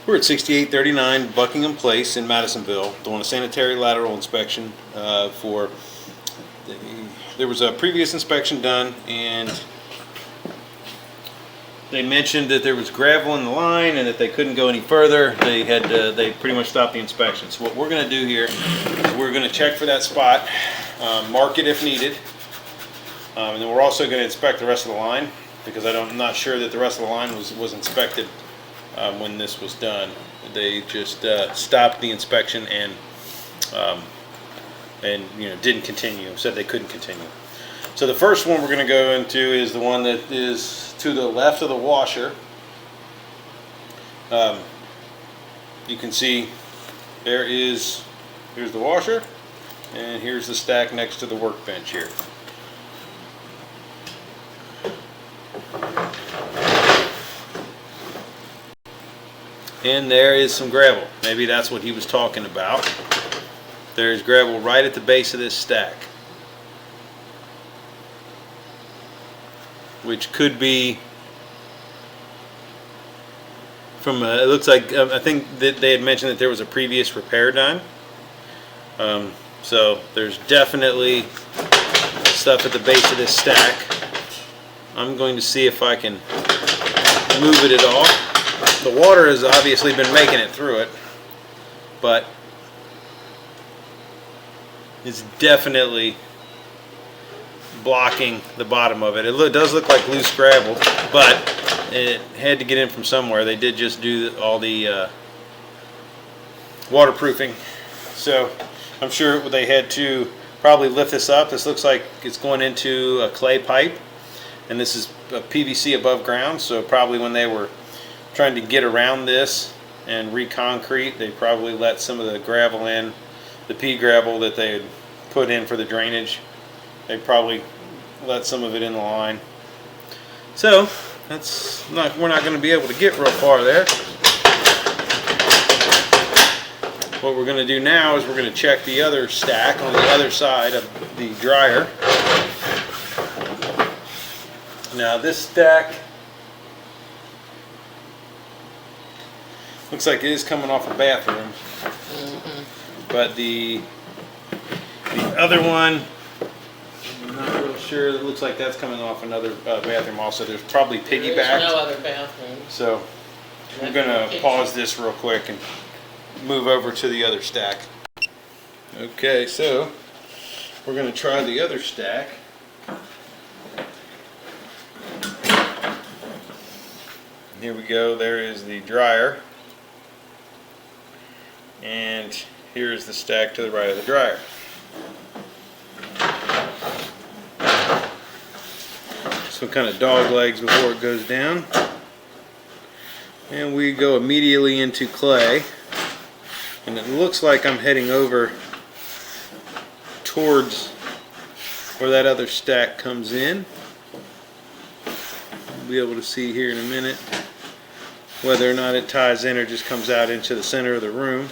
We're at 6839 Buckingham Place in Madisonville doing a sanitary lateral inspection there was a previous inspection done, and they mentioned that there was gravel in the line and that they couldn't go any further. They pretty much stopped the inspection. So what we're going to do here is we're going to check for that spot, mark it if needed, and then we're also going to inspect the rest of the line, because I'm not sure that the rest of the line was inspected when this was done. They just stopped the inspection and didn't continue. Said they couldn't continue. So the first one we're going to go into is the one that is to the left of the washer. You can see here's the washer, and here's the stack next to the workbench here. And there is some gravel. Maybe that's what he was talking about. There's gravel right at the base of this stack, which could be from it looks like I think that they had mentioned that there was a previous repair done. So there's definitely stuff at the base of this stack. I'm going to see if I can move it at all. The water has obviously been making it through it, but it's definitely blocking the bottom of it. It does look like loose gravel, but it had to get in from somewhere. They did just do all the waterproofing, so I'm sure they had to probably lift this up. This looks like it's going into a clay pipe, and this is a PVC above ground, so probably when they were trying to get around this and reconcrete, they probably let some of the gravel in, the pea gravel that they had put in for the drainage. They probably let some of it in the line. So we're not going to be able to get real far there. What we're going to do now is we're going to check the other stack on the other side of the dryer. Now this stack looks like it is coming off a bathroom, but the other one, I'm not real sure. It looks like that's coming off another bathroom also. There's probably piggybacked. There's no other bathroom. So I'm going to pause this real quick and move over to the other stack. Okay, so we're going to try the other stack. Here we go. There is the dryer. And here's the stack to the right of the dryer. So kind of dog legs before it goes down. And we go immediately into clay. And it looks like I'm heading over towards where that other stack comes in. We'll be able to see here in a minute whether or not it ties in or just comes out into the center of the room.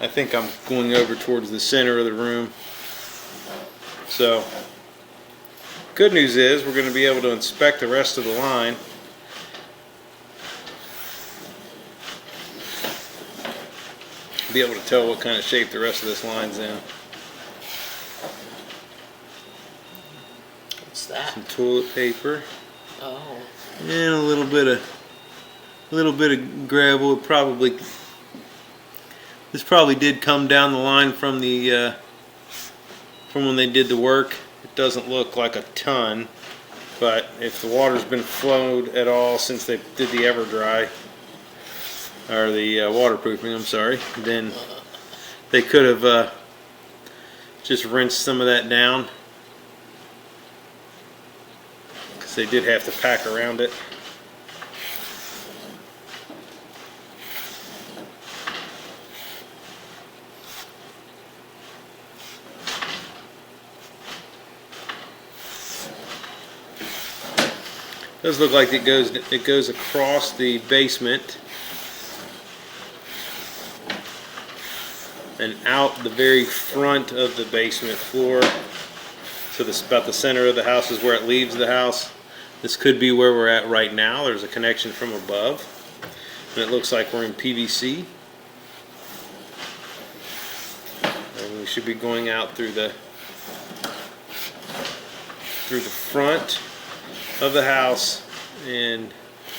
I think I'm going over towards the center of the room. So, good news is we're going to be able to inspect the rest of the line. Be able to tell what kind of shape the rest of this line's in. What's that? Some toilet paper. Oh. And a little bit of gravel. This probably did come down the line from from when they did the work. It doesn't look like a ton, but if the water's been flowed at all since they did the EverDry, or the waterproofing, I'm sorry, then they could have just rinsed some of that down, because they did have to pack around it. It does look like it goes across the basement and out the very front of the basement floor. So this about the center of the house is where it leaves the house. This could be where we're at right now. There's a connection from above, and it looks like we're in PVC. And we should be going out through the front of the house and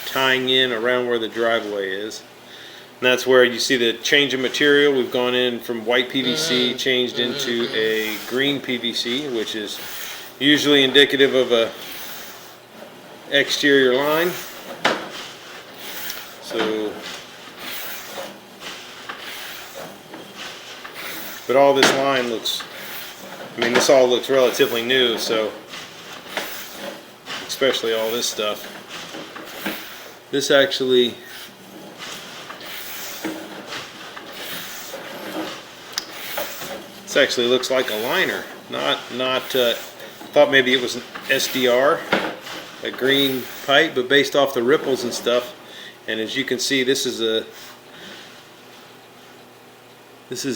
tying in around where the driveway is. And that's where you see the change of material. We've gone in from white PVC, changed into a green PVC, which is usually indicative of a exterior line. So, but all this line looks, I mean, this all looks relatively new, so especially all this stuff. This actually, looks like a liner. Thought maybe it was an SDR, a green pipe, but based off the ripples and stuff. And as you can see, this is a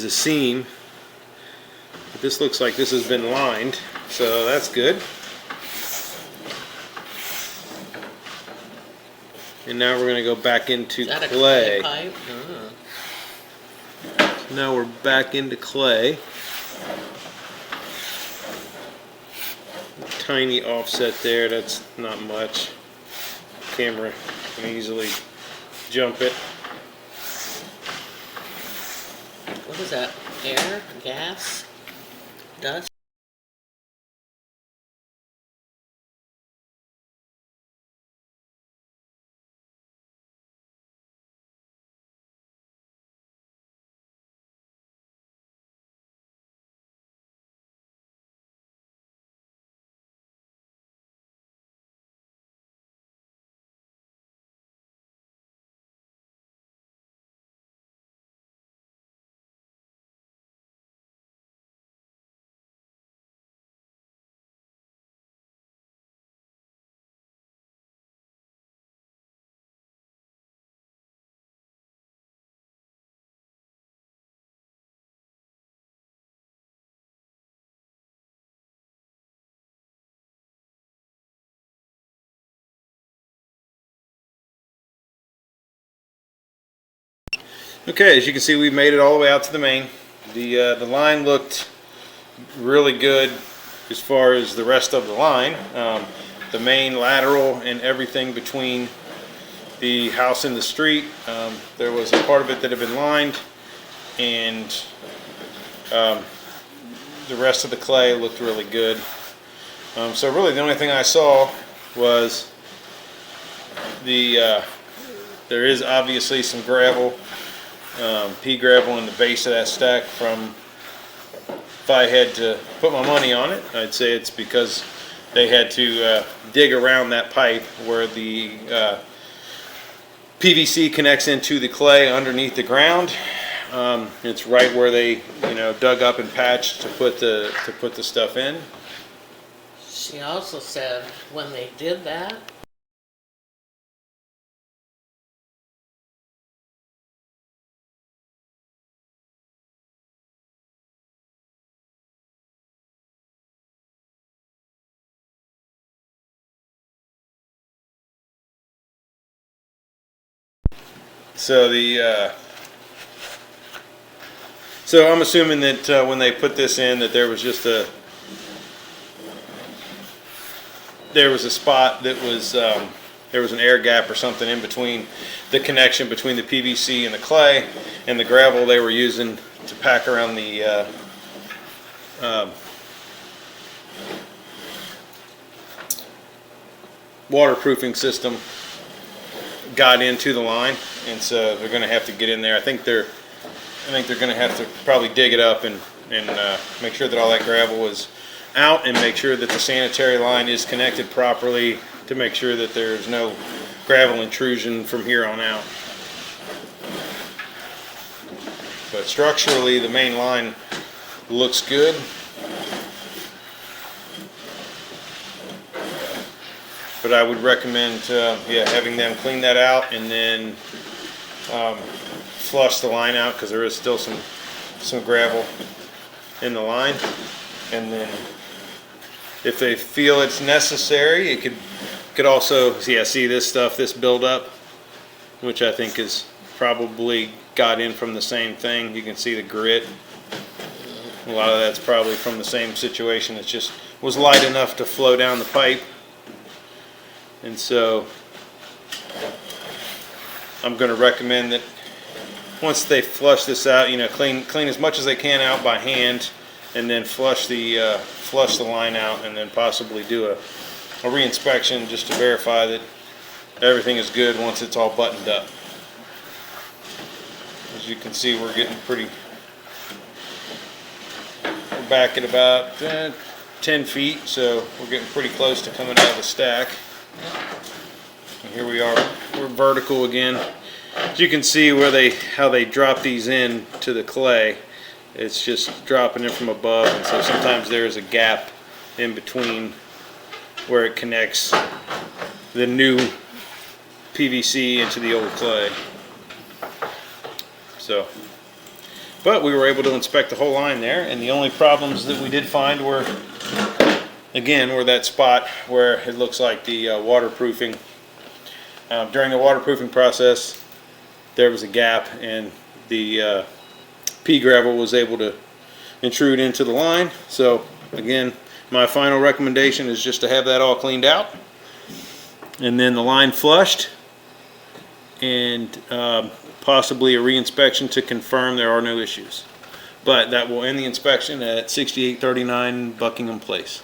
seam. But this looks like this has been lined, so that's good. And now we're going to go back into Is that a clay. pipe? Now we're back into clay. Tiny offset there, that's not much. Camera can easily jump it. What is that? Air? Gas? Dust? Okay, as you can see, we made it all the way out to the main. The line looked really good as far as the rest of the line. The main lateral and everything between the house and the street, there was a part of it that had been lined, and the rest of the clay looked really good. So really the only thing I saw was there is obviously some gravel, pea gravel in the base of that stack. From, if I had to put my money on it, I'd say it's because they had to dig around that pipe where the PVC connects into the clay underneath the ground. It's right where they, dug up and patched to put the stuff in. She also said when they did that, So I'm assuming that when they put this in, that there was just a spot that was there was an air gap or something in between the connection between the PVC and the clay and the gravel they were using to pack around the waterproofing system got into the line, and so they're going to have to get in there. I think they're going to have to probably dig it up and make sure that all that gravel is out, and make sure that the sanitary line is connected properly to make sure that there's no gravel intrusion from here on out. But structurally, the main line looks good. But I would recommend having them clean that out and then flush the line out, because there is still some gravel in the line, and then if they feel it's necessary, it could also, yeah, see this stuff, this buildup, which I think is probably got in from the same thing. You can see the grit. A lot of that's probably from the same situation. It just was light enough to flow down the pipe. And so I'm going to recommend that once they flush this out, you know, clean as much as they can out by hand, and then flush the line out, and then possibly do a re-inspection just to verify that everything is good once it's all buttoned up. As you can see, we're getting we're back at about 10 feet, so we're getting pretty close to coming out of the stack. And here we are, we're vertical again. As you can see how they drop these in to the clay, it's just dropping in from above, and so sometimes there is a gap in between where it connects the new PVC into the old clay. So, but we were able to inspect the whole line there, and the only problems that we did find were that spot where it looks like the waterproofing. During the waterproofing process, there was a gap, and the pea gravel was able to intrude into the line. So again, my final recommendation is just to have that all cleaned out, and then the line flushed, and possibly a re-inspection to confirm there are no issues. But that will end the inspection at 6839 Buckingham Place.